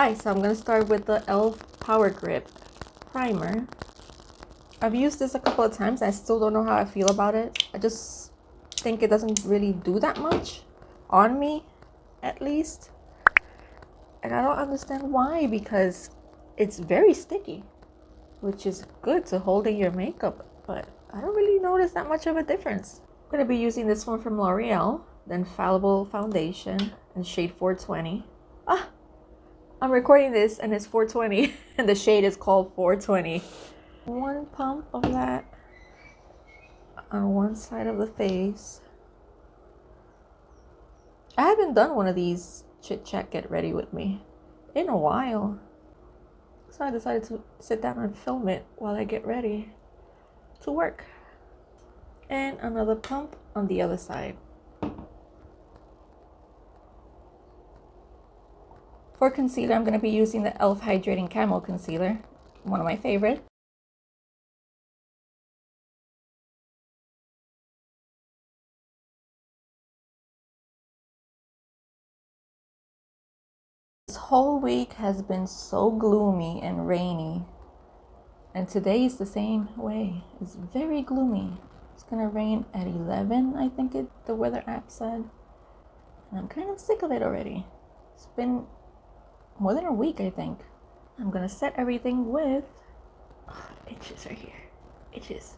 Hi, so I'm going to start with the e.l.f. Power Grip Primer. I've used this a couple of times. I still don't know how I feel about it. I just think it doesn't really do that much on me, at least. And I don't understand why, because it's very sticky, which is good to holding your makeup, but I don't really notice that much of a difference. I'm going to be using this one from L'Oreal, the Infallible Foundation in shade 420. I'm recording this and it's 420 and the shade is called 420. One pump of that on one side of the face. I haven't done one of these chit chat get ready with me in a while, so I decided to sit down and film it while I get ready to work. And another pump on the other side. For concealer, I'm going to be using the e.l.f. Hydrating Camo Concealer, one of my favorites. This whole week has been so gloomy and rainy, and today is the same way. It's very gloomy. It's going to rain at 11, I think the weather app said, and I'm kind of sick of it already. It's been more than a week, I think. I'm going to set everything with... Oh, itches right here. Itches.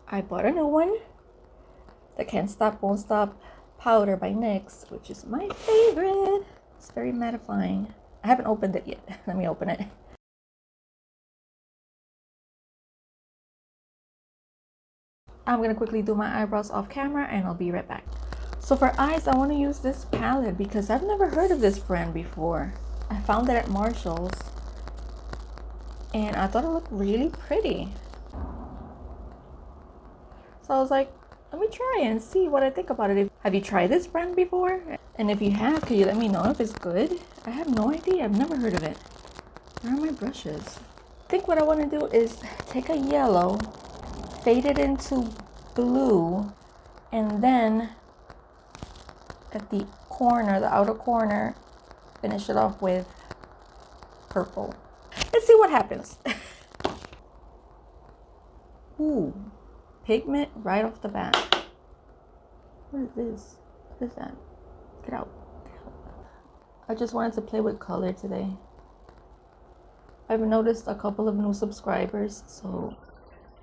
I bought a new one. The Can't Stop Won't Stop powder by NYX, which is my favorite. It's very mattifying. I haven't opened it yet. Let me open it. I'm going to quickly do my eyebrows off camera and I'll be right back. So for eyes, I want to use this palette because I've never heard of this brand before. I found it at Marshall's and I thought it looked really pretty. So I was like, let me try and see what I think about it. Have you tried this brand before? And if you have, could you let me know if it's good? I have no idea. I've never heard of it. Where are my brushes? I think what I want to do is take a yellow, fade it into blue, and then at the corner, the outer corner, finish it off with purple. Let's see what happens. Ooh, pigment right off the bat. What is this? What is that? Get out. Get out. I just wanted to play with color today. I've noticed a couple of new subscribers, so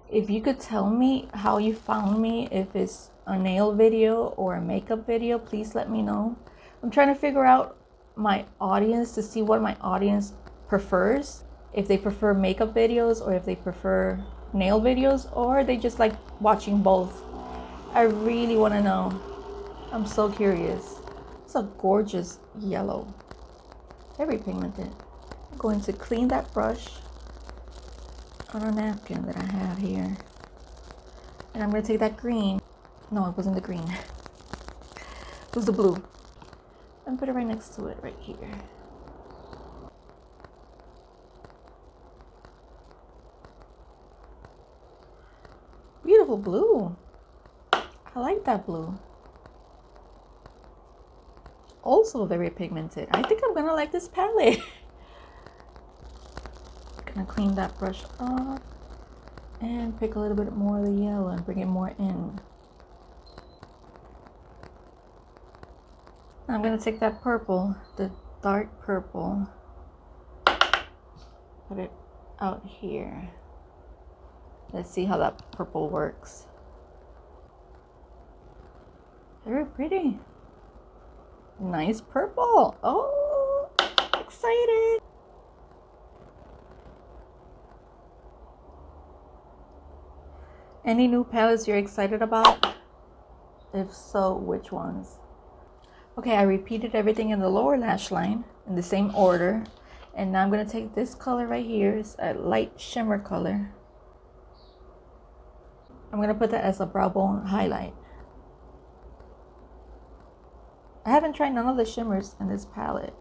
if you could tell me how you found me, if it's a nail video or a makeup video, please let me know. I'm trying to figure out my audience to see what my audience prefers. If they prefer makeup videos or if they prefer nail videos, or they just like watching both. I really want to know. I'm so curious. It's a gorgeous yellow. Very pigmented. I'm going to clean that brush on a napkin that I have here. And I'm going to take that green. No, it wasn't the green. It was the blue. And put it right next to it, right here. Beautiful blue. I like that blue. Also very pigmented. I think I'm gonna like this palette. Gonna clean that brush off and pick a little bit more of the yellow and bring it more in. I'm gonna take that purple, the dark purple, put it out here. Let's see how that purple works. Very pretty. Nice purple. Oh, excited. Any new palettes you're excited about? If so, which ones? Okay, I repeated everything in the lower lash line in the same order. And now I'm going to take this color right here. It's a light shimmer color. I'm going to put that as a brow bone highlight. I haven't tried none of the shimmers in this palette.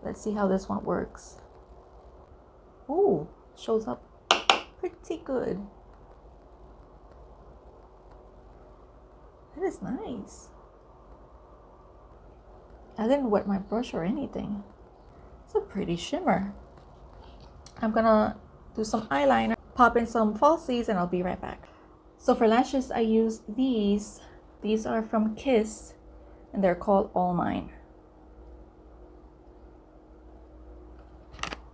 Let's see how this one works. Ooh, shows up pretty good. That is nice. I didn't wet my brush or anything. It's a pretty shimmer. I'm gonna do some eyeliner, pop in some falsies, and I'll be right back. So for lashes, I use these. These are from Kiss, and they're called All Mine.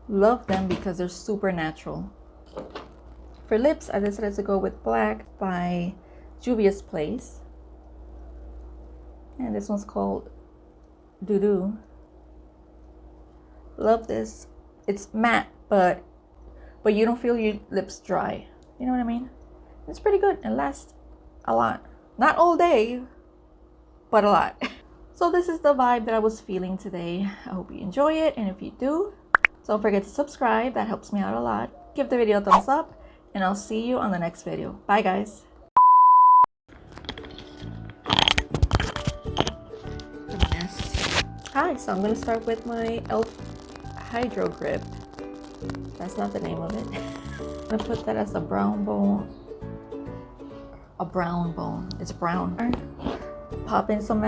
Love them because they're super natural. For lips, I decided to go with Black by Juvia's Place. And this one's called Doo Doo. Love this. It's matte, but you don't feel your lips dry. You know what I mean? It's pretty good and lasts a lot. Not all day, but a lot. So this is the vibe that I was feeling today. I hope you enjoy it, and if you do, don't forget to subscribe. That helps me out a lot. Give the video a thumbs up, and I'll see you on the next video. Bye, guys. Hi, so I'm going to start with my e.l.f. Hydro Grip. That's not the name of it. I'm going to put that as a brown bone. A brown bone. It's brown. Pop in some